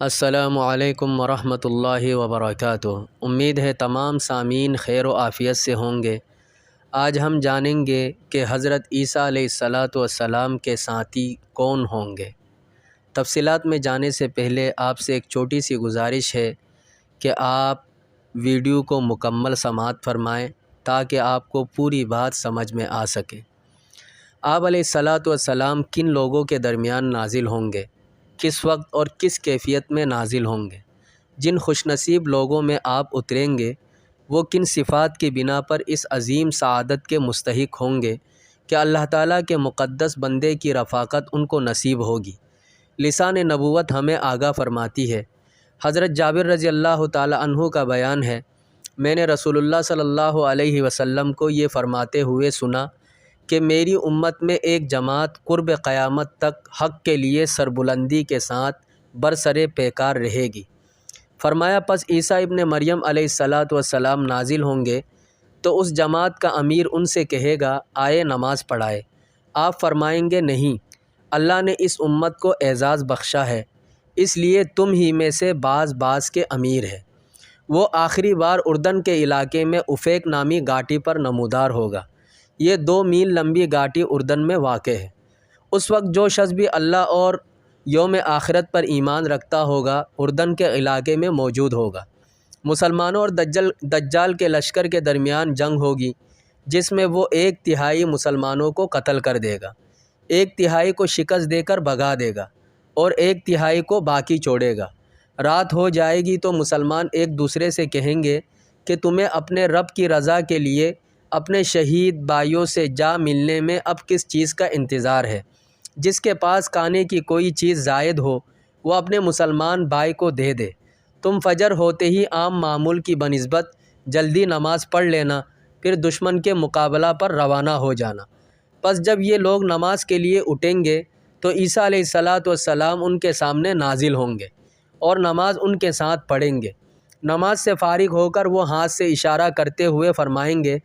السلام علیکم ورحمۃ اللہ وبرکاتہ۔ امید ہے تمام سامعین خیر و عافیت سے ہوں گے۔ آج ہم جانیں گے کہ حضرت عیسیٰ علیہ السلام کے ساتھی کون ہوں گے۔ تفصیلات میں جانے سے پہلے آپ سے ایک چھوٹی سی گزارش ہے کہ آپ ویڈیو کو مکمل سماعت فرمائیں تاکہ آپ کو پوری بات سمجھ میں آ سکے۔ آپ علیہ السلام کن لوگوں کے درمیان نازل ہوں گے، کس وقت اور کس کیفیت میں نازل ہوں گے، جن خوش نصیب لوگوں میں آپ اتریں گے وہ کن صفات کی بنا پر اس عظیم سعادت کے مستحق ہوں گے کہ اللہ تعالیٰ کے مقدس بندے کی رفاقت ان کو نصیب ہوگی۔ لسان نبوت ہمیں آگاہ فرماتی ہے۔ حضرت جابر رضی اللہ تعالی عنہ کا بیان ہے، میں نے رسول اللہ صلی اللہ علیہ وسلم کو یہ فرماتے ہوئے سنا کہ میری امت میں ایک جماعت قرب قیامت تک حق کے لیے سربلندی کے ساتھ برسر پیکار رہے گی۔ فرمایا پس عیسیٰ ابن مریم علیہ السلام نازل ہوں گے تو اس جماعت کا امیر ان سے کہے گا آئے نماز پڑھائے۔ آپ فرمائیں گے نہیں، اللہ نے اس امت کو اعزاز بخشا ہے، اس لیے تم ہی میں سے بعض کے امیر ہے۔ وہ آخری بار اردن کے علاقے میں افیک نامی گھاٹی پر نمودار ہوگا۔ یہ 2 میل لمبی گھاٹی اردن میں واقع ہے۔ اس وقت جو شخص بھی اللہ اور یوم آخرت پر ایمان رکھتا ہوگا اردن کے علاقے میں موجود ہوگا۔ مسلمانوں اور دجال کے لشکر کے درمیان جنگ ہوگی جس میں وہ 1/3 مسلمانوں کو قتل کر دے گا، 1/3 کو شکست دے کر بھگا دے گا اور 1/3 کو باقی چھوڑے گا۔ رات ہو جائے گی تو مسلمان ایک دوسرے سے کہیں گے کہ تمہیں اپنے رب کی رضا کے لیے اپنے شہید بھائیوں سے جا ملنے میں اب کس چیز کا انتظار ہے؟ جس کے پاس کھانے کی کوئی چیز زائد ہو وہ اپنے مسلمان بھائی کو دے دے۔ تم فجر ہوتے ہی عام معمول کی بنسبت جلدی نماز پڑھ لینا، پھر دشمن کے مقابلہ پر روانہ ہو جانا۔ پس جب یہ لوگ نماز کے لیے اٹھیں گے تو عیسیٰ علیہ السلام ان کے سامنے نازل ہوں گے اور نماز ان کے ساتھ پڑھیں گے۔ نماز سے فارغ ہو کر وہ ہاتھ سے اشارہ کرتے ہوئے فرمائیں گے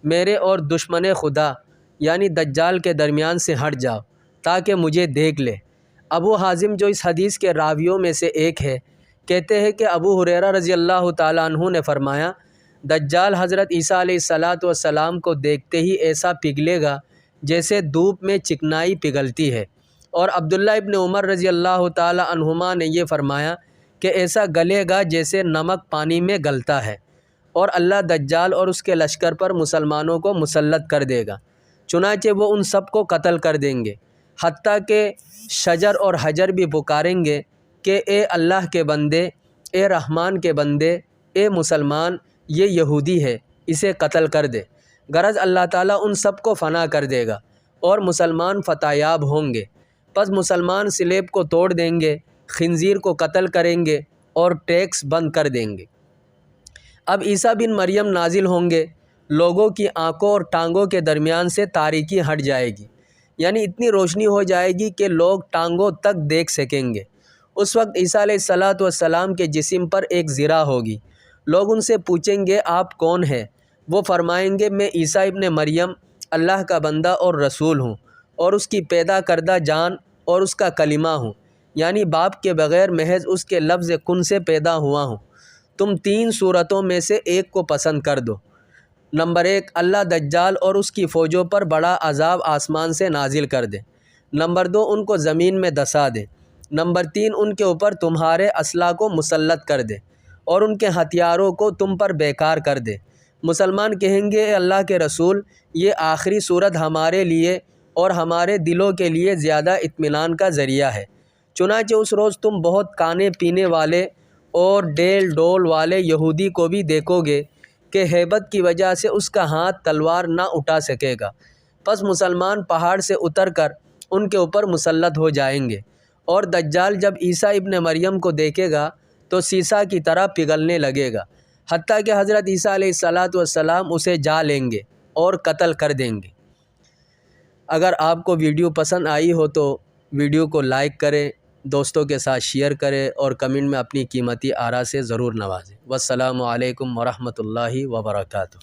میرے اور دشمن خدا یعنی دجال کے درمیان سے ہٹ جاؤ تاکہ مجھے دیکھ لے۔ ابو حازم جو اس حدیث کے راویوں میں سے ایک ہے کہتے ہیں کہ ابو ہریرہ رضی اللہ تعالیٰ عنہ نے فرمایا دجال حضرت عیسیٰ علیہ السلام کو دیکھتے ہی ایسا پگھلے گا جیسے دھوپ میں چکنائی پگھلتی ہے، اور عبداللہ ابن عمر رضی اللہ تعالیٰ عنہما نے یہ فرمایا کہ ایسا گلے گا جیسے نمک پانی میں گلتا ہے، اور اللہ دجال اور اس کے لشکر پر مسلمانوں کو مسلط کر دے گا، چنانچہ وہ ان سب کو قتل کر دیں گے، حتیٰ کہ شجر اور حجر بھی پکاریں گے کہ اے اللہ کے بندے، اے رحمان کے بندے، اے مسلمان، یہ یہودی ہے، اسے قتل کر دے۔ غرض اللہ تعالیٰ ان سب کو فنا کر دے گا اور مسلمان فتح یاب ہوں گے۔ پس مسلمان سلیب کو توڑ دیں گے، خنزیر کو قتل کریں گے اور ٹیکس بند کر دیں گے۔ اب عیسیٰ بن مریم نازل ہوں گے، لوگوں کی آنکھوں اور ٹانگوں کے درمیان سے تاریکی ہٹ جائے گی، یعنی اتنی روشنی ہو جائے گی کہ لوگ ٹانگوں تک دیکھ سکیں گے۔ اس وقت عیسیٰ علیہ السلام کے جسم پر ایک زرہ ہوگی۔ لوگ ان سے پوچھیں گے آپ کون ہیں؟ وہ فرمائیں گے میں عیسیٰ ابن مریم اللہ کا بندہ اور رسول ہوں، اور اس کی پیدا کردہ جان اور اس کا کلمہ ہوں، یعنی باپ کے بغیر محض اس کے لفظ کن سے پیدا ہوا ہوں۔ تم 3 صورتوں میں سے ایک کو پسند کر دو۔ نمبر 1، اللہ دجال اور اس کی فوجوں پر بڑا عذاب آسمان سے نازل کر دے۔ نمبر 2، ان کو زمین میں دسا دے۔ نمبر 3، ان کے اوپر تمہارے اسلحہ کو مسلط کر دے اور ان کے ہتھیاروں کو تم پر بیکار کر دے۔ مسلمان کہیں گے اے اللہ کے رسول، یہ آخری صورت ہمارے لیے اور ہمارے دلوں کے لیے زیادہ اطمینان کا ذریعہ ہے۔ چنانچہ اس روز تم بہت کھانے پینے والے اور ڈیل ڈول والے یہودی کو بھی دیکھو گے کہ ہیبت کی وجہ سے اس کا ہاتھ تلوار نہ اٹھا سکے گا۔ پس مسلمان پہاڑ سے اتر کر ان کے اوپر مسلط ہو جائیں گے، اور دجال جب عیسیٰ ابن مریم کو دیکھے گا تو سیسا کی طرح پگھلنے لگے گا، حتیٰ کہ حضرت عیسیٰ علیہ السلام اسے جا لیں گے اور قتل کر دیں گے۔ اگر آپ کو ویڈیو پسند آئی ہو تو ویڈیو کو لائک کریں، دوستوں کے ساتھ شیئر کریں اور کمنٹ میں اپنی قیمتی آراء سے ضرور نوازیں۔ والسلام علیکم ورحمۃ اللہ وبرکاتہ۔